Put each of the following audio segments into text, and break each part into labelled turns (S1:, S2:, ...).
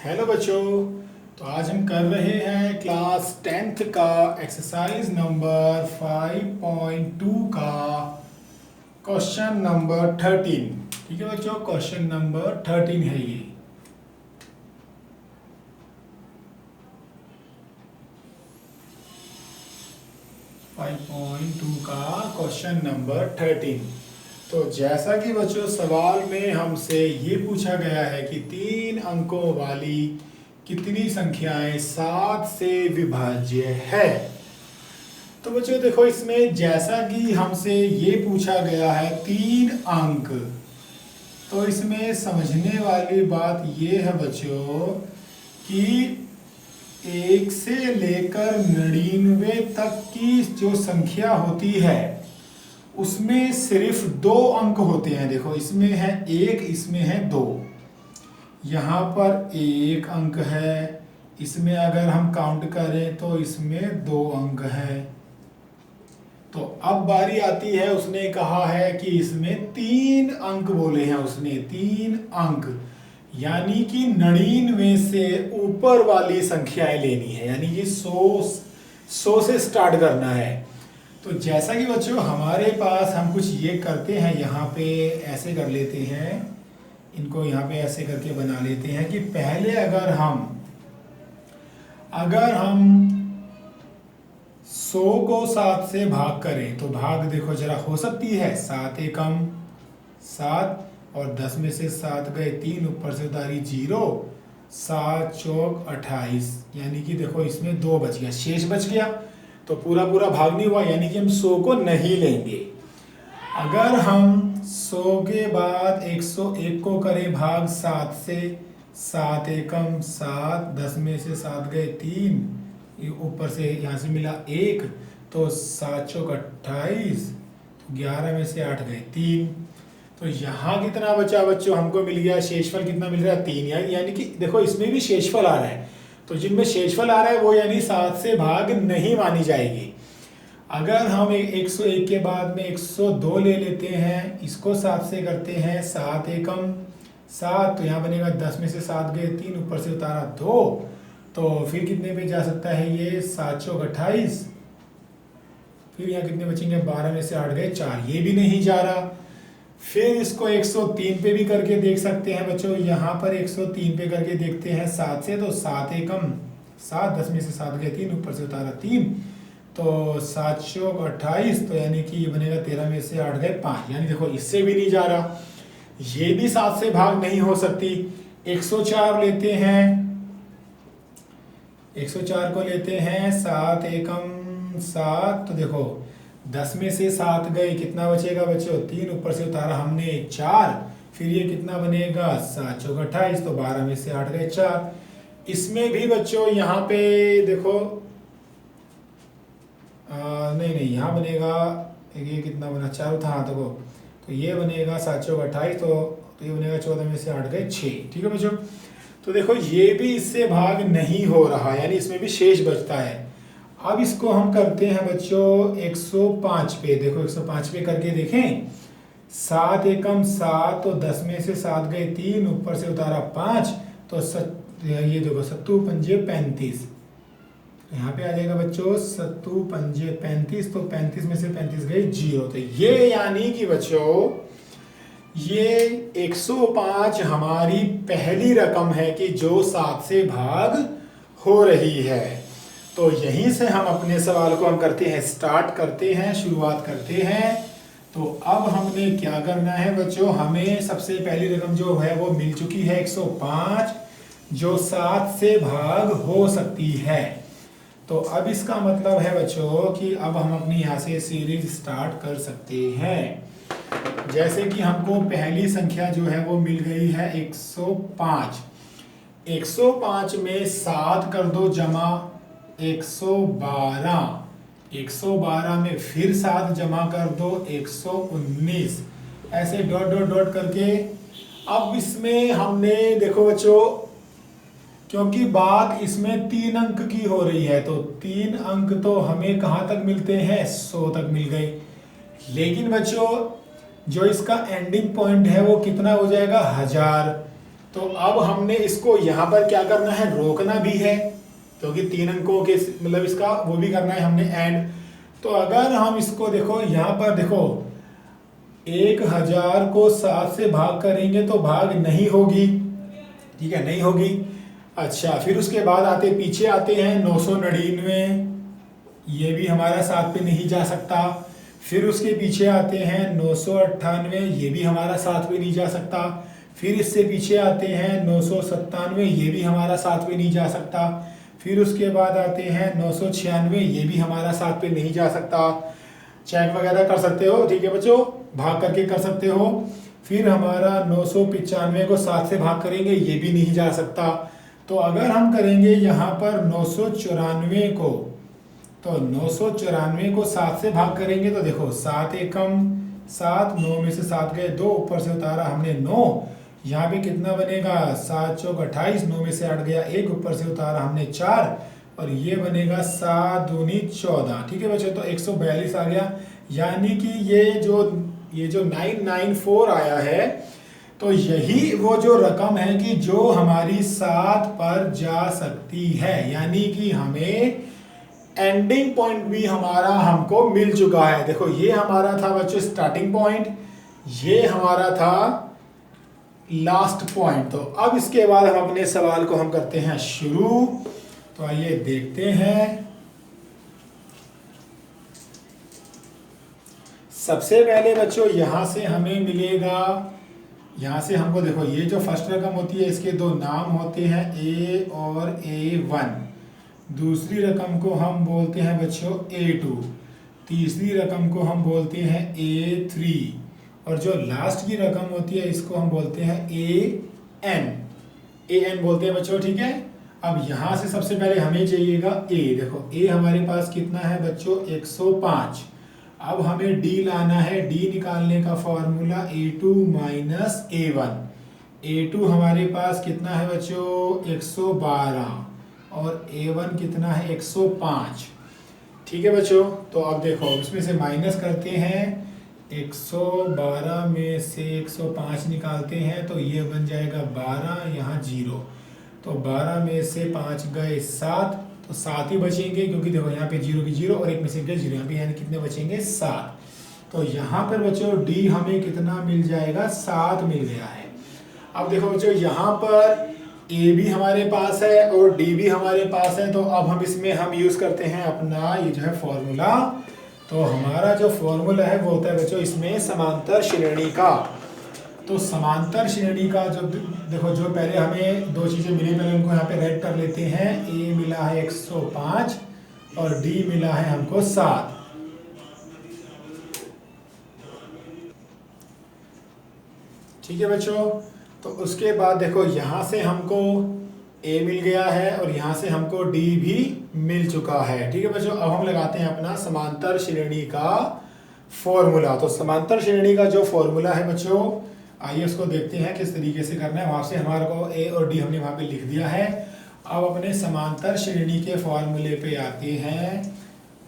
S1: Hello बच्चों, तो आज हम कर रहे हैं क्लास 10th का एक्सरसाइज नंबर 5.2 का क्वेश्चन नंबर 13। ठीक है बच्चों, क्वेश्चन नंबर 13 है ये। का क्वेश्चन नंबर 13। तो जैसा कि बच्चों सवाल में हमसे ये पूछा गया है कि 3 अंकों वाली कितनी संख्याएं 7 से विभाज्य है। तो बच्चों देखो, इसमें जैसा कि हमसे ये पूछा गया है 3 अंक, तो इसमें समझने वाली बात ये है बच्चों कि 1 से लेकर 99 तक की जो संख्या होती है उसमें सिर्फ 2 अंक होते हैं। देखो, इसमें है 1, इसमें है 2। यहाँ पर 1 अंक है, इसमें अगर हम काउंट करें तो इसमें 2 अंक है। तो अब बारी आती है, उसने कहा है कि इसमें 3 अंक बोले हैं उसने, 3 अंक, यानी कि 99 से ऊपर वाली संख्याएं लेनी है, यानी कि 100 से स्टार्ट करना है। तो जैसा कि बच्चों हमारे पास हम कुछ ये करते हैं, यहाँ पे ऐसे कर लेते हैं, इनको यहाँ पे ऐसे करके बना लेते हैं कि पहले अगर हम 100 को 7 से भाग करें तो भाग देखो जरा हो सकती है, 7 एकम 7 और 10 में से 7 गए 3, ऊपर से उतारी 0, 7 चौक 28, यानी कि देखो इसमें 2 बच गया, शेष बच गया। तो पूरा पूरा भाग नहीं हुआ, यानी कि हम 100 को नहीं लेंगे। अगर हम 100 के बाद 101 को करें भाग 7 से, 7 एकम 7, 10 में से 7 गए 3, ऊपर से यहाँ से मिला 1, तो 7 चौक 28, 11 में से 8 गए 3। तो यहाँ कितना बचा बच्चों, हमको मिल गया शेषफल, कितना मिल रहा है 3, यानी कि देखो इसमें भी शेषफल आ रहा है। तो जिनमें शेषफल आ रहा है वो यानी 7 से भाग नहीं मानी जाएगी। अगर हम 101 के बाद में 102 ले लेते हैं, इसको 7 से करते हैं, 7 एकम 7, तो यहाँ बनेगा 10 में से 7 गए 3, ऊपर से उतारा 2, तो फिर कितने पे जा सकता है ये, 7 चौक 28, फिर यहाँ कितने बचेंगे, 12 में से 8 गए 4, ये भी नहीं जा रहा। फिर इसको 103 पे भी करके देख सकते हैं बच्चों, यहाँ पर 103 पे करके देखते हैं 7 से, तो 7 एकम 7, 10 में से 7 गए 3, ऊपर से उतारा 3, तो 7 चौक 28, तो यानी कि ये बनेगा 13 में से 8 गए 5, यानी देखो इससे भी नहीं जा रहा, ये भी 7 से भाग नहीं हो सकती। 104 लेते हैं, 104 को लेते हैं, 7 एकम 7, तो देखो 10 में से 7 गए, कितना बचेगा बच्चों 3, ऊपर से उतारा हमने 4, फिर ये कितना बनेगा 7 चौक 28, तो 12 में से 8 गए 4। इसमें भी बच्चों यहाँ पे देखो नहीं यहाँ बनेगा, ये कितना बना 4 था, हाँ देखो, तो ये बनेगा 7 चौक 28, तो ये बनेगा 14 में से 8 गए 6। ठीक है बच्चों, तो देखो ये भी इससे भाग नहीं हो रहा, यानी इसमें भी शेष बचता है। अब इसको हम करते हैं बच्चों 105 पे, देखो 105 पे करके देखें, 7 एकम 7, तो 10 में से 7 गए 3, ऊपर से उतारा 5, तो ये देखो 7 पंजे 35, यहाँ पे आ जाएगा बच्चों 7 पंजे 35, तो 35 में से 35 गए 0, तो ये यानी कि बच्चों ये 105 हमारी पहली रकम है कि जो 7 से भाग हो रही है। तो यहीं से हम अपने सवाल को हम करते हैं, स्टार्ट करते हैं, शुरुआत करते हैं। तो अब हमने क्या करना है बच्चों, हमें सबसे पहली रकम जो है वो मिल चुकी है 105, जो 7 से भाग हो सकती है। तो अब इसका मतलब है बच्चों कि अब हम अपनी यहाँ से सीरीज स्टार्ट कर सकते हैं। जैसे कि हमको पहली संख्या जो है वो मिल गई है 105। 105 में 7 कर दो जमा 112, 112 में फिर 7 जमा कर दो 119, ऐसे डॉट डॉट डॉट करके। अब इसमें हमने देखो बच्चों, क्योंकि बात इसमें 3 अंक की हो रही है, तो 3 अंक तो हमें कहाँ तक मिलते हैं, 100 तक मिल गए। लेकिन बच्चों जो इसका एंडिंग पॉइंट है वो कितना हो जाएगा 1000। तो अब हमने इसको यहाँ पर क्या करना है, रोकना भी है, क्योंकि 3 अंकों के मतलब इसका वो भी करना है हमने एंड। तो अगर हम इसको देखो यहाँ पर देखो 1000 को 7 से भाग करेंगे तो भाग नहीं होगी, ठीक है, नहीं होगी। अच्छा, फिर उसके बाद पीछे आते हैं 999, ये भी हमारा 7 पे नहीं जा सकता। फिर उसके पीछे आते हैं 998, ये भी हमारा 7 पे नहीं जा सकता। फिर इससे पीछे आते हैं 997, ये भी हमारा 7 पे नहीं जा सकता। फिर उसके बाद आते हैं 996, ये भी हमारा 7 पे नहीं जा सकता। चेक वगैरह कर सकते हो, ठीक है बच्चों, भाग करके कर सकते हो। फिर हमारा 995 को 7 से भाग करेंगे, ये भी नहीं जा सकता। तो अगर हम करेंगे यहाँ पर 994 को, तो 994 को 7 से भाग करेंगे तो देखो 7 एकम 7, 9 में से 7 गए 2, ऊपर से उतारा हमने 9, यहाँ पे कितना बनेगा 7 चौक 28, 9 में से 8 गया 1, ऊपर से उतारा हमने 4, और ये बनेगा 7 दूनी 14। ठीक है बच्चों, तो 142 आ गया। यानी कि ये जो 994 आया है, तो यही वो जो रकम है कि जो हमारी 7 पर जा सकती है, यानी कि हमें एंडिंग पॉइंट भी हमारा हमको मिल चुका है। देखो ये हमारा था बच्चों स्टार्टिंग पॉइंट, ये हमारा था लास्ट पॉइंट। तो अब इसके बाद हम अपने सवाल को हम करते हैं शुरू। तो आइए देखते हैं। सबसे पहले बच्चों यहां से हमें मिलेगा, यहां से हमको देखो ये जो फर्स्ट रकम होती है इसके 2 नाम होते हैं A और A1। दूसरी रकम को हम बोलते हैं बच्चों A2, तीसरी रकम को हम बोलते हैं A3, और जो लास्ट की रकम होती है इसको हम बोलते हैं AN बोलते हैं बच्चों, ठीक है। अब यहाँ से सबसे पहले हमें चाहिएगा A। देखो A हमारे पास कितना है बच्चों 105। अब हमें D लाना है, D निकालने का formula A2 minus A1। A2 हमारे पास कितना है बच्चों 112, और A1 कितना है 105। ठीक है बच्चों, तो अब देखो इसमें से माइनस करते हैं, 112 में से 105 निकालते हैं तो ये बन जाएगा 12, यहाँ 0, तो 12 में से 5 गए 7, तो 7 ही बचेंगे, क्योंकि देखो यहाँ पे 0 की 0 और 1 में से गए 0, यहाँ पे यानी कितने बचेंगे 7। तो यहाँ पर बच्चों D हमें कितना मिल जाएगा 7 मिल गया है। अब देखो बच्चों यहाँ पर A भी हमारे पास है और D भी हमारे पास है, तो अब हम इसमें हम यूज करते हैं अपना ये जो है फॉर्मूला। तो हमारा जो फॉर्मूला है वो होता है बच्चों इसमें समांतर श्रेणी का। तो समांतर श्रेणी का जो देखो, जो पहले हमें 2 चीजें मिली, पहले उनको यहाँ पे राइट कर लेते हैं। A मिला है 105 और D मिला है हमको 7। ठीक है बच्चों, तो उसके बाद देखो यहाँ से हमको A मिल गया है और यहाँ से हमको D भी मिल चुका है। ठीक है बच्चों, अब हम लगाते हैं अपना समांतर श्रेणी का फॉर्मूला। तो समांतर श्रेणी का जो फॉर्मूला है बच्चों, आइए उसको देखते हैं किस तरीके से करना है। वहाँ से हमारे को A और D हमने वहाँ पे लिख दिया है। अब अपने समांतर श्रेणी के फॉर्मूले पे आते हैं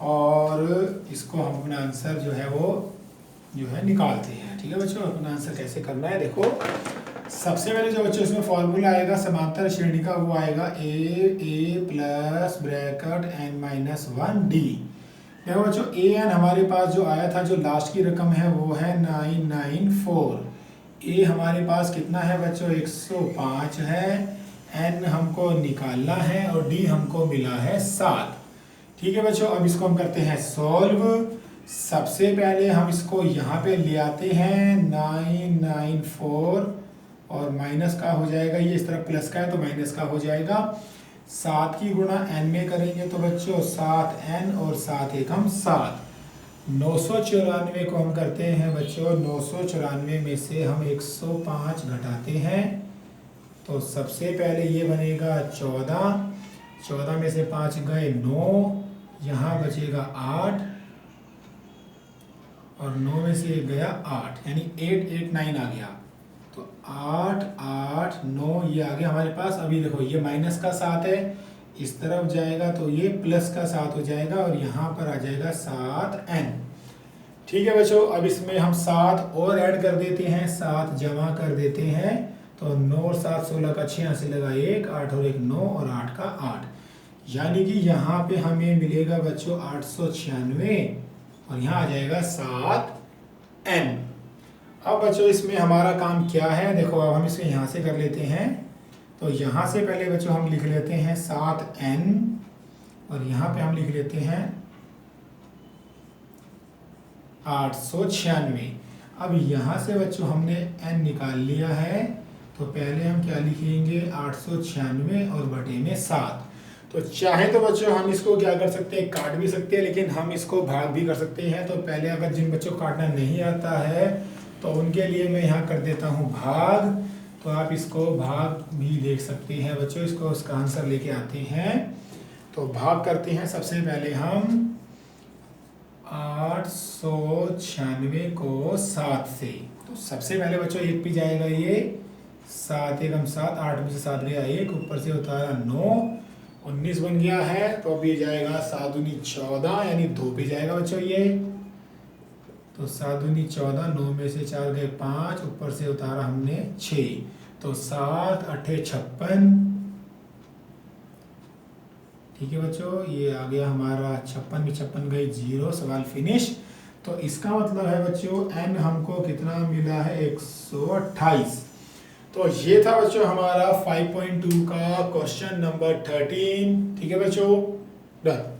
S1: और इसको हम अपना आंसर जो है वो जो है निकालते हैं। ठीक है बच्चों, अपना आंसर कैसे करना है देखो। सबसे पहले जो बच्चों इसमें फॉर्मूला आएगा समांतर श्रेणी का, वो आएगा A plus bracket N minus 1D। देखो बच्चों AN हमारे पास जो आया था, जो लास्ट की रकम है वो है 994। A हमारे पास कितना है बच्चों 105 है, N हमको निकालना है और D हमको मिला है 7। ठीक है बच्चों, अब इसको हम करते हैं सॉल्व। सबसे पहले हम इसको यहाँ पे ले आते हैं 994 और माइनस का हो जाएगा, ये इस तरफ प्लस का है तो माइनस का हो जाएगा। 7 की गुणा n में करेंगे तो बच्चों 7n और 7 एकम 7। 994 को हम करते हैं बच्चों, 994 में से हम 105 घटाते हैं तो सबसे पहले ये बनेगा 14, 14 में से 5 गए 9, यहाँ बचेगा 8 और 9 में से गया 8, यानी 889 आ गया। तो 8 8 9 ये आ गया हमारे पास। अभी देखो ये माइनस का 7 है, इस तरफ जाएगा तो ये प्लस का 7 हो जाएगा और यहाँ पर आ जाएगा 7n। ठीक है बच्चों, अब इसमें हम 7 और ऐड कर देते हैं, 7 जमा कर देते हैं, तो 9 और 7 16 का 6, यहाँ से लगा 1, 8 और 1 9 और 8 का 8, यानी कि यहाँ पे हमें मिलेगा बच्चों 896 और यहाँ आ जाएगा 7n। अब बच्चों इसमें हमारा काम क्या है, देखो अब हम इसे यहाँ से कर लेते हैं, तो यहाँ से पहले बच्चों हम लिख लेते हैं 7n और यहाँ पे हम लिख लेते हैं 896। अब यहाँ से बच्चों हमने n निकाल लिया है, तो पहले हम क्या लिखेंगे 896 और बटे में 7। तो चाहे तो बच्चों हम इसको क्या कर सकते हैं, काट भी सकते हैं, लेकिन हम इसको भाग भी कर सकते हैं। तो पहले अगर जिन बच्चों को काटना नहीं आता है तो उनके लिए मैं यहाँ कर देता हूँ भाग, तो आप इसको भाग भी देख सकते हैं बच्चों, इसको उसका आंसर लेके आते हैं। तो भाग करते हैं, सबसे पहले हम 896 को 7 से, तो सबसे पहले बच्चों 1 पे जाएगा, ये 7 एकम 7, 8 में से 7 गया 1, ऊपर से उतारा 9, 19 बन गया है। तो अब ये जाएगा 7 दूनी 14, यानी 2 पे जाएगा बच्चों ये, तो 7 दूनी 14, 9 में से 4 गए 5, ऊपर से उतारा हमने 6, तो 7 8 56। ठीक है बच्चों, ये आ गया हमारा 56 में 56 गई 0, सवाल फिनिश। तो इसका मतलब है बच्चों n हमको कितना मिला है 128। तो ये था बच्चों हमारा 5.2 का क्वेश्चन नंबर 13। ठीक है बच्चों, डन।